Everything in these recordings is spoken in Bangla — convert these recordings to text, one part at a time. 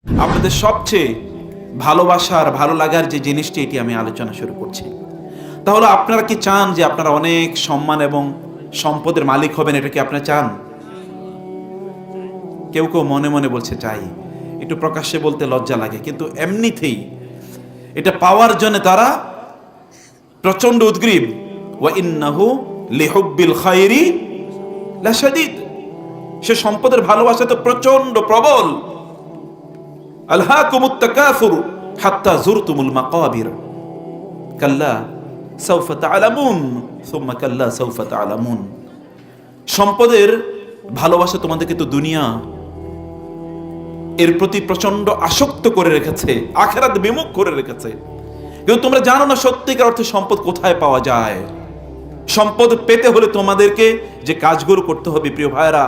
আপনাদের সবচেয়ে ভালোবাসার ভালো লাগার যে জিনিসটি, এটি আমি আলোচনা শুরু করছি। তাহলে আপনারা কি চান যে আপনারা অনেক সম্মান এবং সম্পদের মালিক হবেন? এটা কি আপনারা চান? কেউ কেউ মনে মনে বলছে চাই, একটু প্রকাশ্যে বলতে লজ্জা লাগে, কিন্তু এমনিতেই এটা পাওয়ার জন্য তারা প্রচন্ড উদ্গ্রীব। ওয়া ইন্নাহু লিহুব্বিল খায়রি লাশাদীদ। সে সম্পদের ভালোবাসা তো প্রচন্ড প্রবল। আলহাকুমুত তাকাসুর হাত্তা যুরতুমুল মাকাবির কাল্লা সাউফা তা'লামুন সুম্মা কাল্লা সাউফা তা'লামুন। সম্পদের ভালোবাসা তোমাদেরকে তো দুনিয়া এর প্রতি প্রচন্ড আসক্ত করে রেখেছে, আখিরাত বিমুখ করে রেখেছে। কিন্তু তোমরা জানো না সত্যিকার অর্থে সম্পদ কোথায় পাওয়া যায়। সম্পদ পেতে হলে তোমাদেরকে যে কাজগুলো করতে হবে, প্রিয় ভাইরা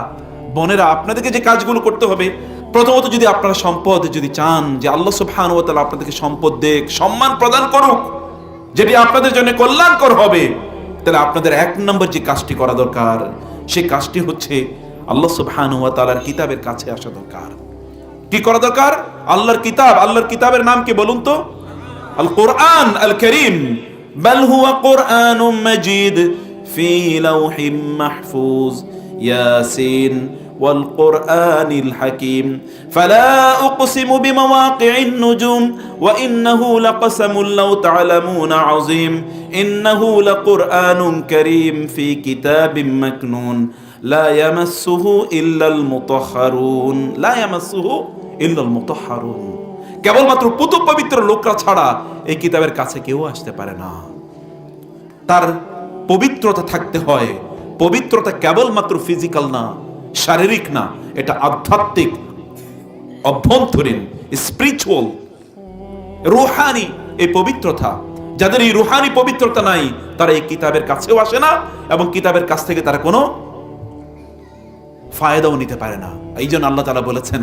বোনেরা, আপনাদেরকে যে কাজগুলো করতে হবে, প্রথমত যদি আপনারা সম্পদ যদি চান যে আল্লাহ সুবহানাহু ওয়া তাআলা আপনাদেরকে সম্পদ দেখ, সম্মান প্রদান করুক, যেটি আপনাদের জন্য কল্যাণকর হবে, তাহলে আপনাদের এক নম্বর যে কাজটি করা দরকার, সেই কাজটি হচ্ছে আল্লাহ সুবহানাহু ওয়া তাআলার কিতাবের কাছে আসা দরকার। কি করা দরকার? আল্লাহর কিতাব। আল্লাহর কিতাবের নাম কি বলুন তো? আল কোরআন আল কারীম। বাল হুয়া কুরআনুম মাজিদ ফি লাওহিম মাহফুজ ইয়াসিন ওয়াল কুরআনিল হাকীম ফালা উকসিমু বিমাওয়াকি'ন নুজুম ওয়া ইন্নাহু লাকসামুল লাউ তা'লামুনা আযীম ইন্নাহু লাকুরআনুন কারীম ফি কিতাবিম মাকনুন লা ইয়ামাসসুহু ইল্লাল মুতাহহারুন। লা ইয়ামাসসুহু ইল্লাল মুতাহহারুন। কেবলমাত্র পুত পবিত্র লোকরা ছাড়া এই কিতাবের কাছে কেউ আসতে পারে না। তার পবিত্রতা থাকতে হয়। পবিত্রতা কেবলমাত্র ফিজিক্যাল না, শারীরিক না, এটা আধ্যাত্মিক, অভ্যন্তরীণ, স্পিরিচুয়াল, রূহানি এই পবিত্রতা। যাদের এই রূহানি পবিত্রতা নাই, তারা এই কিতাবের কাছেও আসে না এবং কিতাবের কাছ থেকে তারা কোনো ফায়দাও নিতে পারে না। এই জন্য আল্লাহ তাআলা বলেছেন,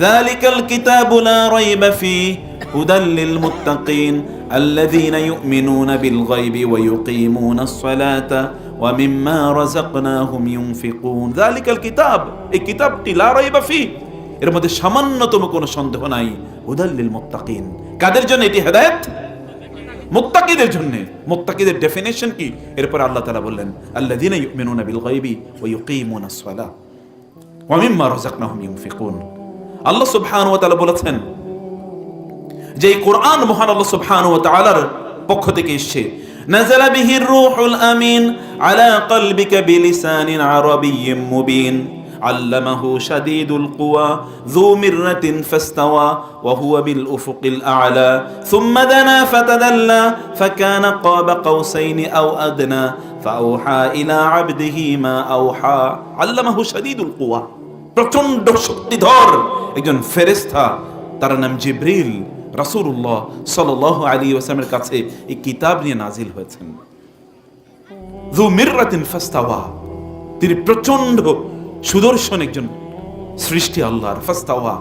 যালিকাল কিতাবু লা রাইবা ফীহি হুদাল লিল মুত্তাকিন আল্লাযীনা ইউমিনুনা বিল গায়বি ওয়া ইউকিমুনাস সালাতা ওয়া মিম্মা রাযাকনাহুম ইউনফিকুন। যালিকাল কিতাব, এই কিতাবটি লা রাইবা ফীহি, এর মধ্যে সামান্যতম কোনো সন্দেহ নাই। হুদাল লিল মুত্তাকিন, কাদের জন্য এটি হেদায়েত? মুত্তাকিদের জন্য। মুত্তাকিদের ডেফিনিশন কি? এরপর আল্লাহ তাআলা বললেন, আল্লাযীনা ইউমিনুনা বিল গায়বি ওয়া ইউকিমুনাস সালাহ ওয়া মিম্মা রাযাকনাহুম ইউনফিকুন। আল্লাহ সুবহানাহু ওয়া তাআলা বলেছেন যে এই কোরআন মহান আল্লাহ সুবহানাহু ওয়া তাআলার পক্ষ থেকে এসেছে। নাযালা বিহির রূহুল আমিন আলা কলবিকা বিলিসানিন আরাবিয়্যিম মুবিন আল্লামাহু শাদীদুল কুওয়া যু মিররাতিন ফাস্তাওয়া ওয়া হুয়া বিল উফুকিল আ'লা সুম্মা দানা ফাতাদাল্লা ফাকানা কাবা কাউসাইনি আও আদনা ফাআওহা ইলা আবদিহি মা আওহা। আল্লামাহু শাদীদুল কুওয়া, প্রচন্ড শক্তিধর একজন ফেরেশতা, তার নাম জিবরিল, রাসূলুল্লাহ সাল্লাল্লাহু আলাইহি ওয়াসাল্লামের কাছে এই কিতাব নিয়ে নাজিল হয়েছেন। যু মিররাতিন ফাস্তাওয়া, তিনি প্রচন্ড সুদর্শন একজন সৃষ্টি আল্লাহর। ফাস্তাওয়া,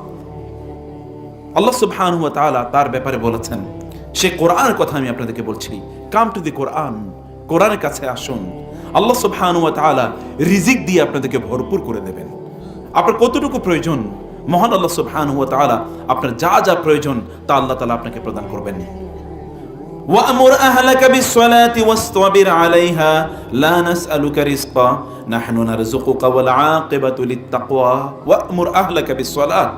আল্লাহ সুবহানাহু ওয়া তাআলা তার ব্যাপারে বলেছেন, সে কোরআনের কথা আমি আপনাদেরকে বলছি। কাম টু দি কোরআন, কোরআনের কাছে আসুন। আল্লাহ সুবহানাহু ওয়া তাআলা রিজিক দিয়ে আপনাদেরকে ভরপুর করে দেবেন। আপনার কতটুকু প্রয়োজন, মহান আল্লাহ সুবহানাহু ওয়া তাআলা আপনার যা যা প্রয়োজন তা আল্লাহ তাআলা আপনাকে প্রদান করবেন। ওয়া'মুর আহলাকা বিস-সালাতি ওয়াসতাবির আলাইহা লা নাসআলুকা রিজকা নাহনু নারযুকুকা ওয়াল আকিবাতু লিত-তাকওয়া। ওয়া'মুর আহলাকা বিস-সালাত,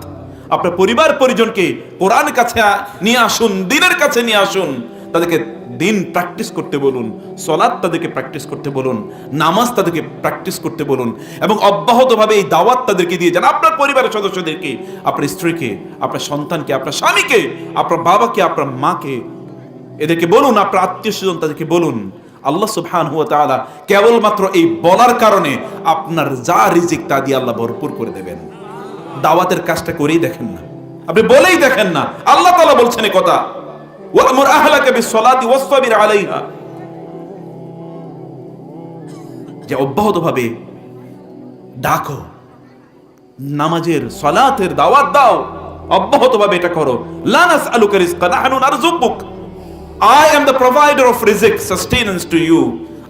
আপনার পরিবার পরিজনকে কোরআনের কাছে নিয়ে আসুন, দ্বীনের কাছে নিয়ে আসুন। তাদেরকে দিন প্র্যাকটিস করতে বলুন, সালাত তাদেরকে প্র্যাকটিস করতে বলুন, নামাজ তাদেরকে প্র্যাকটিস করতে বলুন এবং অব্যাহতভাবে এই দাওয়াত তাদেরকে দিয়ে যান। আপনার পরিবারের সদস্যদেরকে, আপনার স্ত্রীকে, আপনার সন্তানকে, আপনার স্বামীকে, আপনার বাবাকে, আপনার মাকে, এদেরকে বলুন, আপনার আত্মীয় স্বজন তাদেরকে বলুন। আল্লাহ সুবহানাহু ওয়া তাআলা কেবলমাত্র এই বলার কারণে আপনার যা রিজিক তা দিয়ে আল্লাহ ভরপুর করে দেবেন। দাওয়াতের কাজটা করেই দেখেন না, আপনি বলেই দেখেন না। আল্লাহ তাআলা বলছেন এই কথা, ওয়া'মুর আহলাকা বিস-সালাতি ওয়াসতাবির আলাইহা, যে অব্যাহতভাবে ডাকো, নামাজের সালাতের দাওয়াত দাও, অব্যাহতভাবে এটা করো। লা নাসআলুকা রিজকা নাহনু নারযুকুক, I am the provider of rizq, sustenance to you.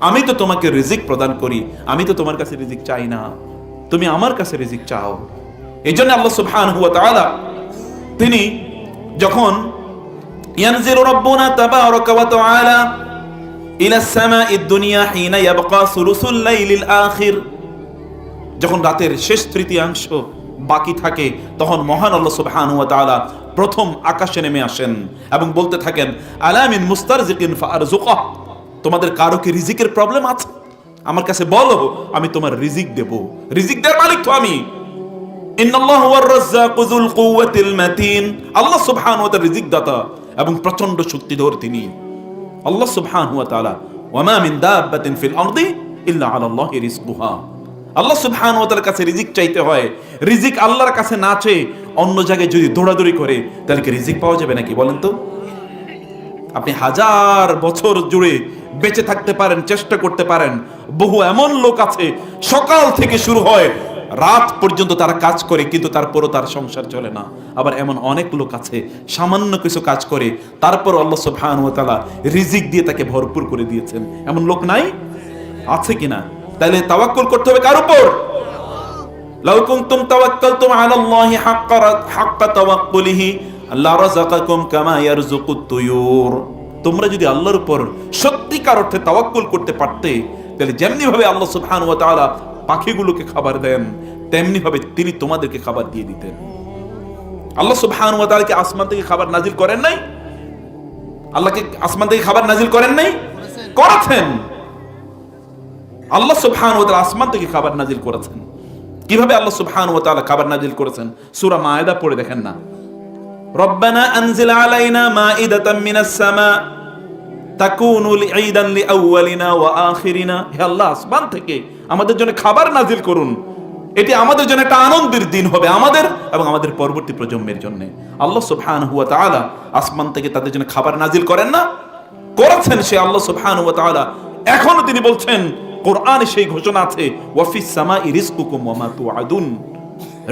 আমি তো তোমাকে রিজিক প্রদান করি, আমি তো তোমার কাছে রিজিক চাই না, তুমি আমার কাছে রিজিক চাও। এই জন্য আল্লাহ সুবহানাহু ওয়া তাআলা তিনি যখন ইয়ানজিলু রাব্বুনা তাবারাকা ওয়া তাআলা ইলা সামাঈদ দুনিয়া হিনা ইয়াবকা সুলুসুল লাইলিল আখির, যখন রাতের শেষ তৃতীয়াংশ বাকি থাকে তখন মহান আল্লাহ সুবহানাহু ওয়া তাআলা প্রথম আকাশে নেমে আসেন এবং বলতে থাকেন আলা মিন মুস্তারজিকিন ফারযুকাহ, তোমাদের কারো কি রিজিকের প্রবলেম আছে? আমার কাছে বলো, আমি তোমার রিজিক দেব। রিজিক দেওয়ার মালিক তো আমি। ইন্নাল্লাহু হুয়ার রাজ্জাকু যুল কুওয়াতিল মাতিন, আল্লাহ সুবহানাহু ওয়া তাআলা রিজিক দাতা এবং প্রচন্ড শক্তিধর তিনি। আল্লাহ সুবহানাহু ওয়া তাআলা ওয়া মা মিন দাব্বাতিন ফিল আরদি ইল্লা আলাল্লাহি রিজকুহা, আল্লাহ সুবহানাহু ওয়া তাআলার কাছে রিজিক চাইতে হয়। রিজিক আল্লাহর কাছে না চেয়ে অন্য জায়গায় যদি দৌড়াদৌড়ি করে তাহলে কি রিজিক পাওয়া যাবে নাকি বলেন তো? আপনি হাজার বছর জুড়ে বেঁচে থাকতে পারেন, চেষ্টা করতে পারেন। বহু এমন লোক আছে সকাল থেকে শুরু হয় রাত পর্যন্ত তারা কাজ করে কিন্তু তারপরও তার সংসার চলে না। আবার এমন অনেক লোক আছে সামান্য কিছু কাজ করে তারপর আল্লাহ সুবহানাহু ওয়া তাআলা রিজিক দিয়ে তাকে ভরপুর করে দিয়েছেন। এমন লোক নাই? আছে কিনা? তাহলে তাওয়াক্কুল করতে হবে কার উপর? লাউ কুনতুম তাওয়াক্কালতুম আলাল্লাহি হাক্কা তাওয়াক্কুলিহি লারাযাকাকুম কামা ইয়ারযুকুত তুয়ুর, তোমরা যদি আল্লাহর উপর সত্যিকার অর্থে তাওয়াক্কুল করতে পারতে তাহলে যেমনি ভাবে আল্লাহ সুবহানাহু ওয়া তাআলা পাখিগুলোকে খাবার দেন তেমনি ভাবে তিনি তোমাদেরকে খাবার দিয়ে দিতেন। আল্লাহ সুবহানাহু ওয়া তাআলা কি আসমান থেকে খাবার নাজিল করেন নাই? আল্লাহকে আসমান থেকে খাবার নাজিল করেন নাই? করেছেন। আল্লাহ সুবহানাহু ওয়া তাআলা আসমান থেকে খাবার নাজিল করেছেন। কিভাবে আল্লাহ সুবহানাহু ওয়া তাআলা খাবার নাজিল করেছেন? সূরা মায়েদা পড়ে দেখেন না, রব্বানা আনজিল আলাইনা মাইদাতাম মিনাস সামা তাকুনু ঈদান লিআউয়ালিনা ওয়া আখিরিনা, হে আল্লাহ আসমান থেকে আমাদের জন্য খাবার নাজিল করুন, এটি আমাদের জন্য একটা আনন্দের দিন হবে, আমাদের এবং আমাদের পরবর্তী প্রজন্মের জন্য। আল্লাহ সুবহানাহু ওয়া তাআলা আসমান থেকে তাদের জন্য খাবার নাজিল করেন না? করেছেন সে আল্লাহ সুবহানাহু ওয়া তাআলা। এখনো তিনি বলছেন, কোরআনে সেই ঘোষণা আছে ওয়াফিস সামাই রিজকুকুম ওয়া মা তুআদুন,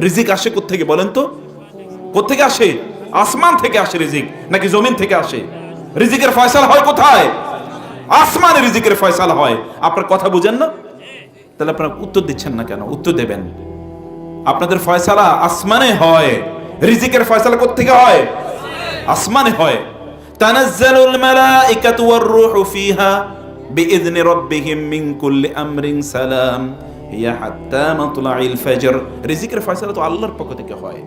রিজিক আসে কোথা থেকে বলেন তো? কোথা থেকে আসে? আসমান থেকে আসে রিজিক নাকি জমিন থেকে আসে? রিজিকের ফয়সালা হয় কোথায়? আসমানে রিজিকের ফয়সালা হয়। আপনার কথা বুঝেন না? তাহলে আপনারা উত্তর দিচ্ছেন না কেন? উত্তর দেবেন। আপনাদের ফয়সালা আসমানে হয়, রিজিকের ফয়সালা কোথা থেকে হয়? আসমানে হয়। তানাজ্জালুল মালাইকাতু ওয়ার রূহু ফিহা বিইذن রাব্বিহিম মিন কুল্লি আমরিন সালাম হিয়া হাত্তা মাতলাইল ফজর, রিজিকের ফয়সালা তো আল্লাহর পক্ষ থেকে হয়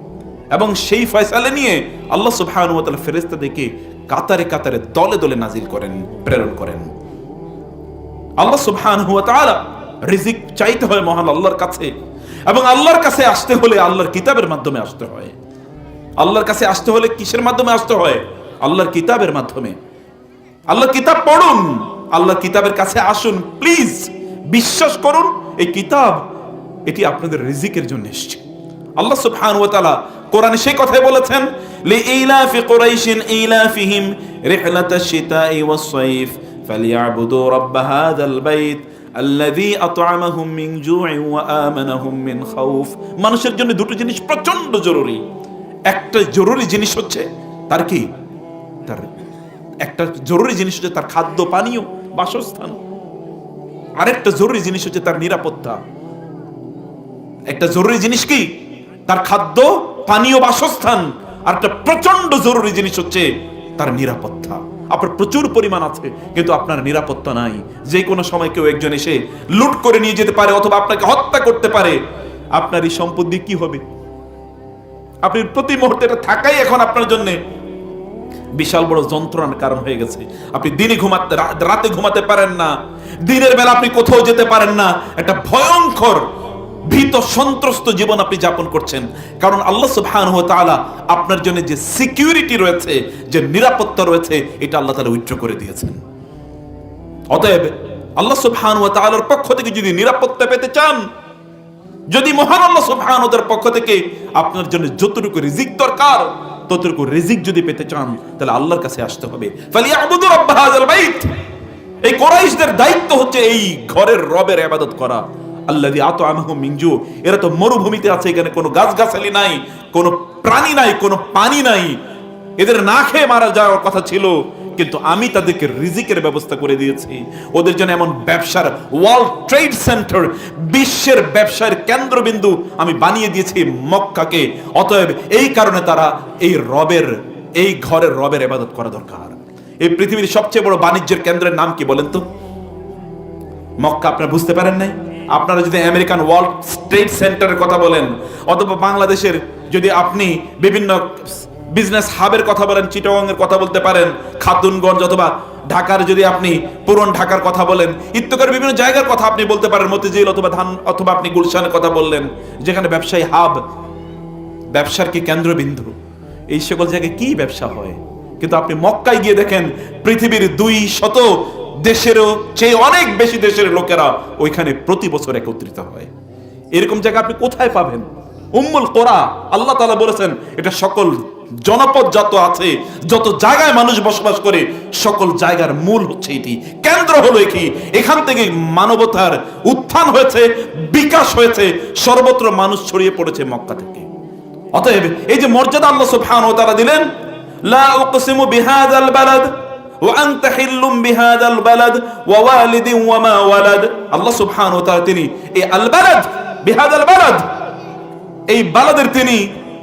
এবং সেই ফয়সালা নিয়ে আল্লাহ সুবহানাহু ওয়া তাআলা ফেরেশতাদেরকে কাতারে কাতারে দলে দলে নাজিল করেন, প্রেরণ করেন। আল্লাহ সুবহানাহু ওয়া তাআলা রিজিক চাইতে হয় মহান আল্লাহর কাছে এবং আল্লাহর কাছে আসতে হলে আল্লাহর কিতাবের মাধ্যমে আসতে হয়। আল্লাহর কাছে আসতে হলে কিসের মাধ্যমে আসতে হয়? আল্লাহর কিতাবের মাধ্যমে। আল্লাহর কিতাব পড়ুন, আল্লাহর কিতাবের কাছে আসুন প্লিজ। বিশ্বাস করুন এই কিতাব এটি আপনাদের রিজিকের জন্য এসেছে। আল্লাহ সুবহানাহু ওয়া তাআলা কোরআনে সেই কথাই বলেছেন, লিইলাফি কুরাইশিন ইলাফিহিম রিহলাতাশ শিতাই ওয়াস সাইফ ফালিয়াবুদু রাব্ব হাযাল বাইত আল্লাযী আত'আমাহুম মিন জু'ইন ওয়া আমানাহুম মিন খাউফ। মানুষের জন্য দুটো জিনিস প্রচন্ড জরুরি। একটা জরুরি জিনিস হচ্ছে তার কি? তার একটা জরুরি জিনিস হচ্ছে তার খাদ্য পানীয় বাসস্থান, আরেকটা জরুরি জিনিস হচ্ছে তার নিরাপত্তা। একটা জরুরি জিনিস কি? তার খাদ্য পানীয় বাসস্থান, আর একটা প্রচন্ড জরুরি জিনিস হচ্ছে তার নিরাপত্তা। আপনার প্রচুর পরিমাণ আছে কিন্তু আপনার নিরাপত্তা নাই। যে কোনো সময় কেউ একজন এসে লুট করে নিয়ে যেতে পারে অথবা আপনাকে হত্যা করতে পারে। আপনার এই সম্পদ দিয়ে কি হবে? আপনি প্রতি মুহূর্তে এটা থাকাই এখন আপনার জন্য বিশাল বড় যন্ত্রণার কারণ হয়ে গেছে। আপনি দিনে ঘুমাতে, রাতে ঘুমাতে পারেন না, দিনের বেলা আপনি কোথাও যেতে পারেন না। একটা ভয়ঙ্কর ভীত সন্ত্রস্ত জীবন আপনি যাপন করছেন, কারণ আল্লাহ সুবহানাহু ওয়া তাআলা আপনার জন্য যে সিকিউরিটি রয়েছে, যে নিরাপত্তা রয়েছে, এটা আল্লাহ তাআলা উইথড্র করে দিয়েছেন। অতএব আল্লাহ সুবহানাহু ওয়া তাআলার পক্ষ থেকে যদি নিরাপত্তা পেতে চান, যদি মহান আল্লাহ সুবহানাহু ওয়া তাআলার পক্ষ থেকে আপনার জন্য যতটুকু রিজিক দরকার ততটুকু রিজিক যদি পেতে চান তাহলে আল্লাহর কাছে আসতে হবে। ফালিয়াবুদু রাব্ব হাযাল বাইত, এই কুরাইশদের দায়িত্ব হচ্ছে এই ঘরের রবের ইবাদত করা। আল্লাযী আত'আমাহুম মিন জু, এরা তো মরুভূমিতে আছে, এখানে কোনো গাছগাছালি নাই, কোনো প্রাণী নাই, কোনো পানি নাই, এদের না খেয়ে মারা যাওয়ার কথা ছিল, কিন্তু আমি তাদেরকে রিজিকের ব্যবস্থা করে দিয়েছি। ওদের জন্য এমন ব্যবসার ওয়ার্ল্ড ট্রেড সেন্টার, বিশ্বের ব্যবসার কেন্দ্রবিন্দু আমি বানিয়ে দিয়েছি মক্কাকে। অতএব এই কারণে তারা এই ঘরের রবের ইবাদত করা দরকার। এই পৃথিবীর সবচেয়ে বড় বাণিজ্যের কেন্দ্রের নাম কি বলেন তো? মক্কা। আপনারা বুঝতে পারেন নাই? আপনারা যদি আমেরিকান ওয়ার্ল্ড ট্রেড সেন্টারের কথা বলেন, অথবা বাংলাদেশের যদি আপনি বিভিন্ন বিজনেস হাবের কথা বলেন, চিটাগংয়ের কথা বলতে পারেন, খাতুনগঞ্জ, অথবা ঢাকার যদি আপনি পুরন ঢাকার কথা বলেন, ইত্যাদি বিভিন্ন জায়গার কথা আপনি বলতে পারেন, মতিঝিল অথবা আপনি গুলশানের কথা বললেন, যেখানে ব্যবসায়ী হাব, ব্যবসার কি কেন্দ্রবিন্দু, এই সকল জায়গায় কি ব্যবসা হয়। কিন্তু আপনি মক্কায় গিয়ে দেখেন পৃথিবীর 200 দেশেরও চেয়ে অনেক বেশি দেশের লোকেরা ওইখানে প্রতি বছর একত্রিত হয়। এরকম জায়গা আপনি কোথায় পাবেন? উম্মুল কোরা, আল্লাহ তাআলা বলেছেন এটা সকল জনপদ যত আছে, যত জায়গায় মানুষ বসবাস করে, সকল জায়গার মূল হচ্ছে এটি, কেন্দ্র হলো এটি। এখান থেকে মানবতার উত্থান হয়েছে, বিকাশ হয়েছে, সর্বত্র মানুষ ছড়িয়ে পড়েছে মক্কা থেকে। অতএব এই যে মর্যাদা আল্লাহ সুবহানাহু ওয়া তাআলা দিলেন, লা উকসিমু বিহাযাল বালাদ ওয়া আনতা হিল্লুম বিহাযাল বালাদ ওয়া ওয়ালিদিন ওয়া মা ওয়ালাদ। আল্লাহ সুবহানাহু ওয়া তাআলা তিনি এই আল বালাদ, বিহাযাল বালাদ, এই বালাদের তিনি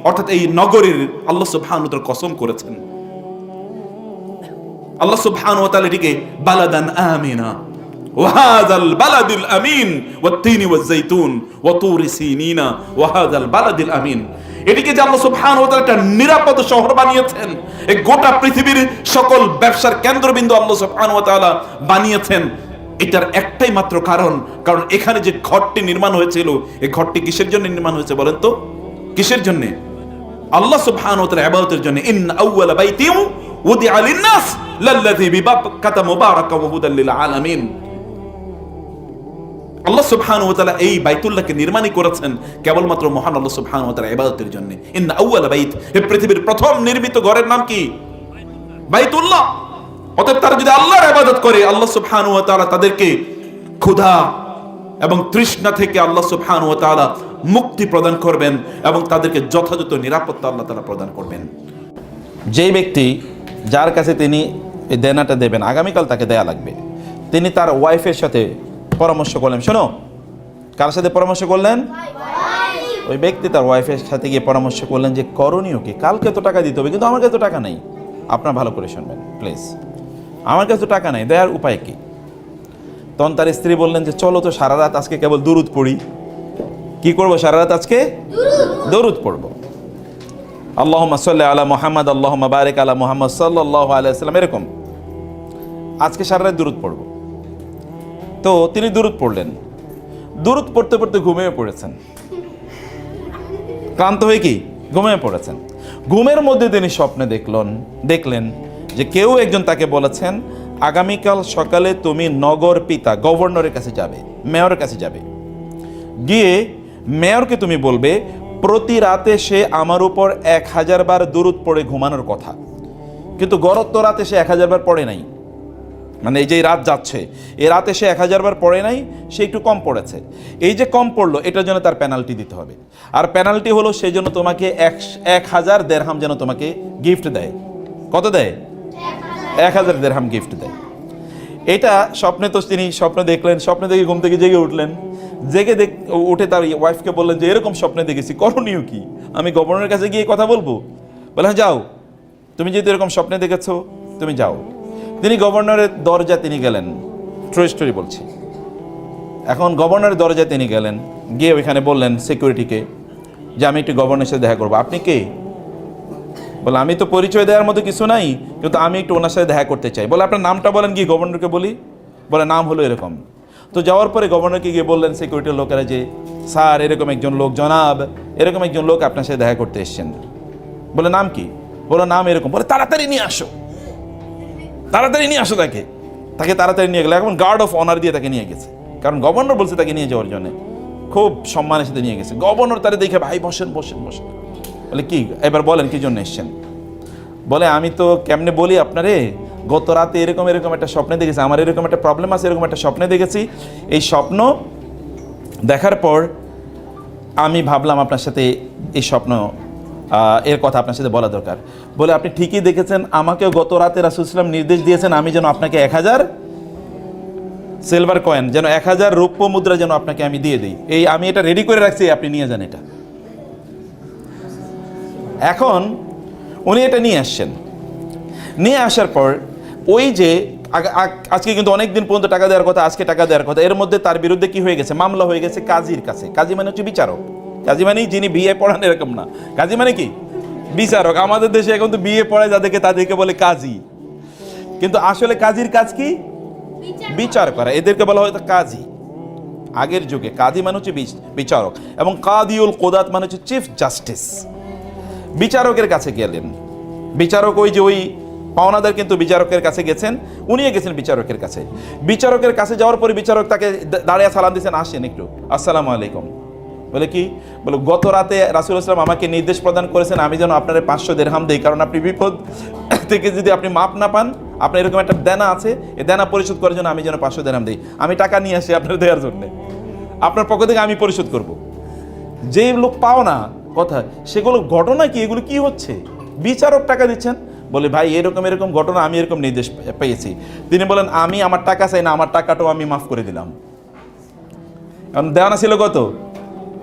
অর্থাৎ এই নগরীর আল্লাহ সুবহানাহু ওয়া তাআলা কসম করেছেন। আল্লাহ সুবহানাহু ওয়া তাআলা এটিকে বালাদান আমিনা ওয়া হাযাল বালাদিল আমিন ওয়াত-তিনি ওয়াজ-যাইতুন ওয়া তুরি সিনিনা ওয়া হাযাল বালাদিল আমিন। এটিকে যে আল্লাহ সুবহানাহু ওয়া তাআলা একটা নিরাপদ শহর বানিয়েছেন, এই গোটা পৃথিবীর সকল ব্যবসার কেন্দ্রবিন্দু আল্লাহ সুবহানাহু ওয়া তাআলা বানিয়েছেন, এটার একটাই মাত্র কারণ এখানে যে ঘরটি নির্মাণ হয়েছিল, এই ঘরটি কিসের জন্য নির্মাণ হয়েছে বলেন তো? কিসের জন্য? আল্লাহ সুবহানাহু ওয়া তাআলা ইবাদতের জন্য। ইন্না আউওয়ালা বাইতিন উদিআ লিন-নাস লাল্লাযী বিবাক্কাতা মুবারাকান ওয়া হুদাল লিল আলামিন। আল্লাহ সুবহানাহু ওয়া তাআলা এই বাইতুল্লাহকে নির্মাণই করেছেন কেবলমাত্র মহান আল্লাহ সুবহানাহু ওয়া তাআলা ইবাদতের জন্য। ইন্না আউওয়ালা বাইত, এই পৃথিবীর প্রথম নির্মিত ঘরের নাম কি? বাইতুল্লাহ। অতএব তারা যদি আল্লাহর ইবাদত করে, আল্লাহ সুবহানাহু ওয়া তাআলা তাদেরকে ক্ষুধা এবং তৃষ্ণা থেকে আল্লাহ সুবহানাহু ওয়া তাআলা মুক্তি প্রদান করবেন এবং তাদেরকে যথাযথ নিরাপত্তা আল্লাহ তাআলা প্রদান করবেন। যেই ব্যক্তি যার কাছে তিনি এই দেনাটা দেবেন, আগামীকাল তাকে দেয়া লাগবে, তিনি তার ওয়াইফের সাথে পরামর্শ করলেন। শোনো, কার সাথে পরামর্শ করলেন? ওই ব্যক্তি তার ওয়াইফের সাথে গিয়ে পরামর্শ করলেন যে করণীয় কি, কালকে তো টাকা দিতে হবে, কিন্তু আমার কাছে তো টাকা নেই। আপনার ভালো করে শুনবেন প্লিজ, আমার কাছে তো টাকা নেই, দেওয়ার উপায় কি? তখন তার স্ত্রী বললেন যে চলো তো সারা রাত আজকে কেবল দুরুদ পড়ি। কি করবো সারা রাত? আজকে দরুদ পড়বো। আল্লাহুম্মা সাল্লি আলা মুহাম্মদ আল্লাহুম্মা বারিক আলা মুহাম্মদ সাল্লাল্লাহু আলাইহি ওয়াসাল্লাম, এরকম আজকে সারা রাত দুরুদ পড়বো। তো তিনি দুরুদ পড়লেন, দুরুদ পড়তে পড়তে ঘুমিয়ে পড়েছেন, ক্লান্ত হয়ে কি ঘুমিয়ে পড়েছেন। ঘুমের মধ্যে তিনি স্বপ্নে দেখলেন যে কেউ একজন তাকে বলেছেন আগামীকাল সকালে তুমি নগর পিতা গভর্নরের কাছে যাবে, মেয়রের কাছে যাবে, গিয়ে মেয়রকে তুমি বলবে প্রতি রাতে সে আমার উপর 1000 বার দুরুদ পড়ে ঘুমানোর কথা, কিন্তু গত রাতে সে 1000 বার পড়ে নাই। মানে এই যে রাত যাচ্ছে, এই রাতে সে 1000 বার পড়ে নাই, সে একটু কম পড়েছে। এই যে কম পড়লো, এটার জন্য তার পেনাল্টি দিতে হবে। আর পেনাল্টি হলো সেই জন্য তোমাকে 1000 দিরহাম যেন তোমাকে গিফট দেয়। কত দেয়? 1000 দিরহাম গিফট দেয়। এটা স্বপ্নে তো তিনি স্বপ্নে দেখলেন, স্বপ্নে দেখে ঘুম থেকে জেগে উঠলেন, উঠে তার ওয়াইফকে বললেন যে এরকম স্বপ্নে দেখেছি, করণীয় কি? আমি গভর্নরের কাছে গিয়ে কথা বলবো? বলে হ্যাঁ যাও, তুমি যেহেতু এরকম স্বপ্নে দেখেছো তুমি যাও। তিনি গভর্নরের দরজা তিনি গেলেন, ট্রু স্টোরি বলছি। এখন গভর্নরের দরজায় তিনি গেলেন, গিয়ে ওইখানে বললেন সিকিউরিটিকে যে আমি একটু গভর্নরের সাথে দেখা করবো। আপনি কে? বলে আমি তো পরিচয় দেওয়ার মতো কিছু নাই, কিন্তু আমি একটু ওনার সাথে দেখা করতে চাই। বলে আপনার নামটা বলেন, গিয়ে গভর্নরকে বলি। বলে নাম হলো এরকম। তো যাওয়ার পরে গভর্নরকে গিয়ে বললেন সিকিউরিটির লোকেরা যে স্যার এরকম একজন লোক, জনাব এরকম একজন লোক আপনার সাথে দেখা করতে এসছেন। বলে নাম কি? বলে নাম এরকম। বলে তাড়াতাড়ি নিয়ে আসো, তাড়াতাড়ি নিয়ে আসো তাকে। তাড়াতাড়ি নিয়ে গেলে এখন গার্ড অফ অনার দিয়ে তাকে নিয়ে গেছে, কারণ গভর্নর বলছে তাকে নিয়ে যাওয়ার জন্য, খুব সম্মানের সাথে নিয়ে গেছে। গভর্নর তারা দেখে ভাই বসেন বসেন বসেন। বলে কি এবার বলেন কি জন্য এসছেন? বলে আমি তো কেমনে বলি আপনারে, গত রাতে এরকম একটা স্বপ্নে দেখেছি, আমার এরকম একটা প্রবলেম আছে, এরকম একটা স্বপ্নে দেখেছি। এই স্বপ্ন দেখার পর আমি ভাবলাম আপনার সাথে এই স্বপ্ন এর কথা আপনার সাথে বলা দরকার। বলে আপনি ঠিকই দেখেছেন, আমাকেও গত রাতে রাসূল সাল্লাল্লাহু আলাইহি ওয়াসাল্লাম নির্দেশ দিয়েছেন আমি যেন আপনাকে 1000 সিলভার কয়েন, যেন 1000 রৌপ্য মুদ্রা যেন আপনাকে আমি দিয়ে দিই। এই আমি এটা রেডি করে রাখছি, আপনি নিয়ে যান এটা। এখন উনি এটা নিয়ে আসছেন। নিয়ে আসার পর ওই যে আজকে কিন্তু অনেক দিন পর্যন্ত টাকা দেওয়ার কথা, আজকে টাকা দেওয়ার কথা, এর মধ্যে তার বিরুদ্ধে কি হয়ে গেছে, মামলা হয়ে গেছে কাজীর কাছে। কাজী মানে হচ্ছে বিচারক। কাজী মানে যিনি বিয়ে পড়ান এরকম না, কাজী মানে কি বিচারক। আমাদের দেশে এখন তো বিয়ে পড়ায় যাদেরকে তাদেরকে বলে কাজী, কিন্তু আসলে কাজীর কাজ কি, বিচার করা। এদেরকে বলা হয়তো কাজী। আগের যুগে কাজী মানে হচ্ছে বিচারক, এবং কাদিউল কোদাত মানে হচ্ছে চিফ জাস্টিস। বিচারকের কাছে গেলেন, বিচারক ওই যে ওই পাওনাদার কিন্তু বিচারকের কাছে গেছেন, উনিও গেছেন বিচারকের কাছে। বিচারকের কাছে যাওয়ার পরে বিচারক তাকে দাঁড়িয়ে সালাম দিয়েছেন, আসেন একটু, আসসালামু আলাইকুম। বলে কি, বলে গত রাতে রাসূলুল্লাহ সাল্লাল্লাহু আলাইহি ওয়াসাল্লাম আমাকে নির্দেশ প্রদান করেছেন আমি যেন আপনার 500 দিরহাম দেই, কারণ আপনি বিপদ থেকে যদি আপনি মাপ না পান, আপনার এরকম একটা দেনা আছে, এই দেনা পরিশোধ করার জন্য আমি যেন 500 দিরহাম দেই। আমি টাকা নিয়ে আসি আপনার দেওয়ার জন্য, আপনার পক্ষ থেকে আমি পরিশোধ করব। যেই লোক পাও না কথা, সেগুলো ঘটনা কি, এগুলো কি হচ্ছে? বিচারক টাকা দিচ্ছেন, বলে ভাই এরকম এরকম ঘটনা, আমি এরকম নির্দেশ পেয়েছি। তিনি বলেন আমি আমার টাকা চাই না, আমার টাকাটাও আমি মাফ করে দিলাম। কারণ দেওয়ানা ছিল কত,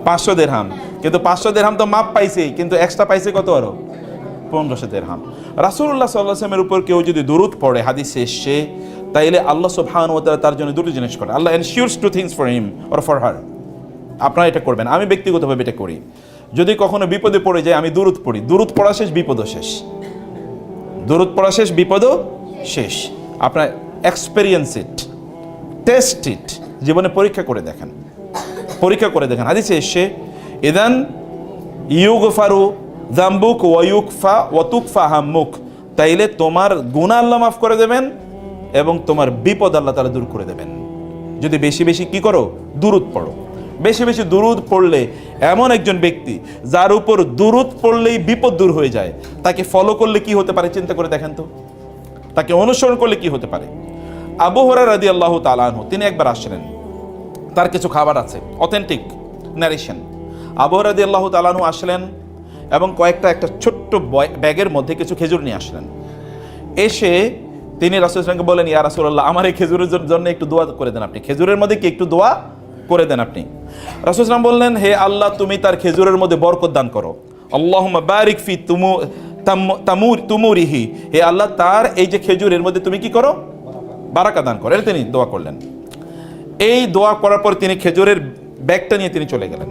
500 দিরহাম, কিন্তু 500 দিরহাম তো মাপ পাইছে, কিন্তু এক্সট্রা পাইছে কত, আরো 1500 দিরহাম। রাসূলুল্লাহ সাল্লাল্লাহু আলাইহি ওয়াসাল্লামের উপর কেউ যদি দরুদ পড়ে হাদিসে এসেছে, তাইলে আল্লাহ সুবহানাহু ওয়া তাআলা তার জন্য দুটো জিনিস করে। Allah ensures two things for him or for her. আপনারা এটা করবেন, আমি ব্যক্তিগতভাবে এটা করি। যদি কখনো বিপদে পড়ে যায় আমি দরুদ পড়ি, দরুদ পড়া শেষ বিপদও শেষ, দরুদ পড়া শেষ বিপদও শেষ। আপনার এক্সপেরিয়েন্স ইট, টেস্ট ইট, জীবনে পরীক্ষা করে দেখেন, পরীক্ষা করে দেখেন। হাদিসে এসে ইদান ইউগফারু যামবুক ওয়া ইউকফা ওয়া তুকফা হাম্মুক, তাইলে তোমার গুনাহ আল্লাহ মাফ করে দেবেন এবং তোমার বিপদ আল্লাহ তাআলা দূর করে দেবেন। যদি বেশি বেশি কি করো, দুরূদ পড়ো। বেশি বেশি দুরূদ পড়লে এমন একজন ব্যক্তি যার উপর দুরূদ পড়লেই বিপদ দূর হয়ে যায়, তাকে ফলো করলে কি হতে পারে চিন্তা করে দেখেন তো, তাকে অনুসরণ করলে কি হতে পারে। আবু হুরায়রা রাদিয়াল্লাহু তাআলা আনহু তিনি একবার আসলেন, তার কিছু খাবার আছে, অথেন্টিক ন্যারেশন। আবু হুরায়রা রাদিয়াল্লাহু তাআলা আনহু আসলেন এবং একটা ছোট্ট ব্যাগের মধ্যে কিছু খেজুর নিয়ে আসলেন। এসে তিনি রাসূলুল্লাহ সাল্লাল্লাহু আলাইহি ওয়াসাল্লামকে বলেন, ইয়া রাসূলুল্লাহ আমার এই খেজুরের জন্য একটু দোয়া করে দেন আপনি, খেজুরের মধ্যে কি একটু দোয়া করে দেন আপনি। রাসূলুল্লাহ সাল্লাল্লাহু আলাইহি ওয়াসাল্লাম বললেন, হে আল্লাহ তুমি তার খেজুরের মধ্যে বরকত দান করো, আল্লাহুম্মা বারিক ফি তুমুরিহি, হে আল্লাহ তার এই যে খেজুরের মধ্যে তুমি কি করো, বারাকা দান করো। এটা তিনি দোয়া করলেন। এই দোয়া করার পর তিনি খেজুরের ব্যাগটা নিয়ে তিনি চলে গেলেন।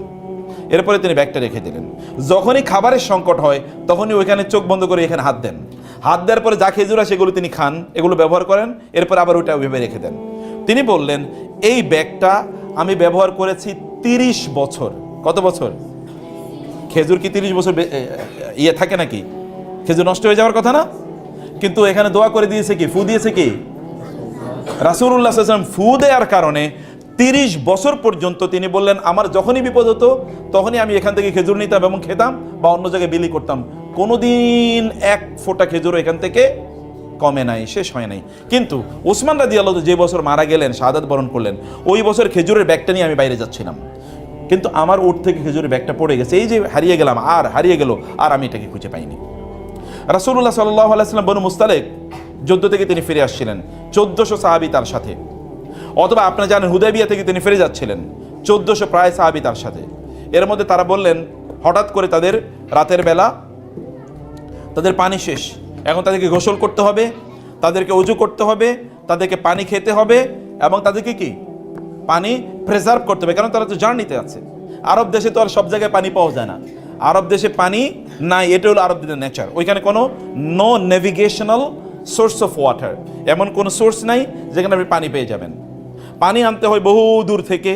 এরপরে তিনি ব্যাগটা রেখে দিলেন। যখনই খাবারের সংকট হয় তখনই ওইখানে চোখ বন্ধ করে এখানে হাত দেন, হাত দেওয়ার পরে যা খেজুর হয় সেগুলো তিনি খান, এগুলো ব্যবহার করেন, এরপর আবার ওইটা ওইভাবে রেখে দেন। তিনি বললেন এই ব্যাগটা আমি ব্যবহার করেছি 30 বছর। কত বছর? খেজুর কি 30 বছর ইয়ে থাকে নাকি? খেজুর নষ্ট হয়ে যাওয়ার কথা না, কিন্তু এখানে দোয়া করে দিয়েছে কি, ফু দিয়েছে কি রাসূলুল্লাহ সাল্লাল্লাহু আলাইহি ওয়াসাল্লাম। ফু দেওয়ার কারণে 30 বছর পর্যন্ত তিনি বললেন আমার যখনই বিপদ হতো তখনই আমি এখান থেকে খেজুর নিতাম এবং খেতাম বা অন্য জায়গায় বিলি করতাম, কোনোদিন এক ফোঁটা খেজুর এখান থেকে কমে নাই, শেষ হয় নাই। কিন্তু ওসমান রাদিয়াল্লাহু যে বছর মারা গেলেন, শাহাদাত বরণ করলেন, ওই বছর খেজুরের ব্যাগটা নিয়ে আমি বাইরে যাচ্ছিলাম, কিন্তু আমার উট থেকে খেজুরের ব্যাগটা পড়ে গেছে, এই যে হারিয়ে গেলাম, আর হারিয়ে গেল, আর আমি এটাকে খুঁজে পাইনি। রাসূলুল্লাহ সাল্লাল্লাহু আলাইহি ওয়াসাল্লাম বনু মুস্তালিক যুদ্ধ থেকে তিনি ফিরে আসছিলেন, 1400 সাহাবী তার সাথে, অথবা আপনারা জানেন হুদায়বিয়া থেকে তিনি ফিরে যাচ্ছিলেন, 1400 প্রায় সাহাবী তার সাথে। এর মধ্যে তারা বললেন হঠাৎ করে তাদের রাতের বেলা তাদের পানি শেষ, এখন তাদেরকে গোসল করতে হবে, তাদেরকে ওযু করতে হবে, তাদেরকে পানি খেতে হবে এবং তাদেরকে কি পানি প্রিজার্ভ করতে হবে, কারণ তারা তো জার্নিতে আছে। আরব দেশে তো আর সব জায়গায় পানি পাওয়া যায় না, আরব দেশে পানি নাই, এটা হলো আরবদের নেচার। ওইখানে কোনো no navigational source of water, এমন কোনো সোর্স নাই যেখানে আপনি পানি পেয়ে যাবেন। পানি আনতে হয় বহু দূর থেকে,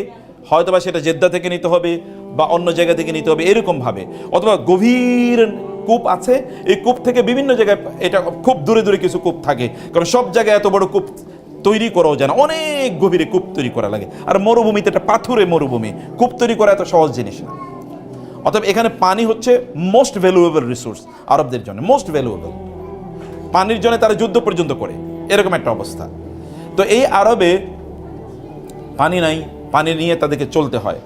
হয়তো বা সেটা জেদ্দা থেকে নিতে হবে বা অন্য জায়গা থেকে নিতে হবে এরকমভাবে, অথবা গভীর কূপ আছে, এই কূপ থেকে বিভিন্ন জায়গায়, এটা খুব দূরে দূরে কিছু কূপ থাকে, কারণ সব জায়গায় এত বড় কূপ তৈরি করাও যায় না, অনেক গভীরে কূপ তৈরি করা লাগে। আর মরুভূমিতে, একটা পাথুরে মরুভূমি, কূপ তৈরি করা এত সহজ জিনিস না। অতএব এখানে পানি হচ্ছে মোস্ট ভ্যালুয়েবল রিসোর্স আরবদের জন্য, মোস্ট ভ্যালুয়েবল। পানির জন্য তারা যুদ্ধ পর্যন্ত করে, এরকম একটা অবস্থা। তো এই আরবে পানি নাই, পানি নিয়ে তাদেরকে চলতে হয়।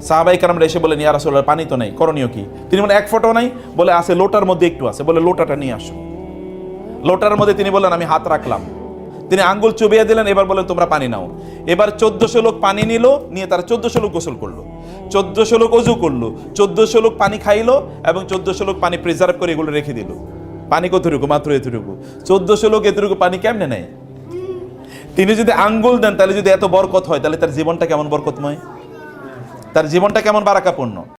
সাহাবাই কারামরা এসে বলেন, ইয়া রাসূলুল্লাহ, পানি তো নাই, করণীয় কি? তিনি বলেন, এক ফোঁটাও নাই? বলে, আছে, লোটার মধ্যে একটু আছে। বলে, লোটাটা নিয়ে আসো। লোটার মধ্যে তিনি বললেন, আমি হাত রাখলাম। তিনি আঙ্গুল চুবিয়ে দিলেন, এবার বলেন, তোমরা পানি নাও। এবার 1400 লোক পানি নিল, নিয়ে তারা 1400 লোক গোসল করলো, 1400 লোক অজু করলো, 1400 লোক পানি খাইলো, এবং 1400 লোক পানি প্রিজার্ভ করে এগুলো রেখে দিল। পানি কতটুকু? মাত্র এতটুকু। 1400 লোক এতটুকু পানি কেমনে নেয়? তিনি যদি আঙ্গুল দেন, তাহলে যদি এত বরকত হয়, তাহলে তার জীবনটা কেমন বরকতময়, তার জীবনটা কেমন বারাকাপূর্ণ।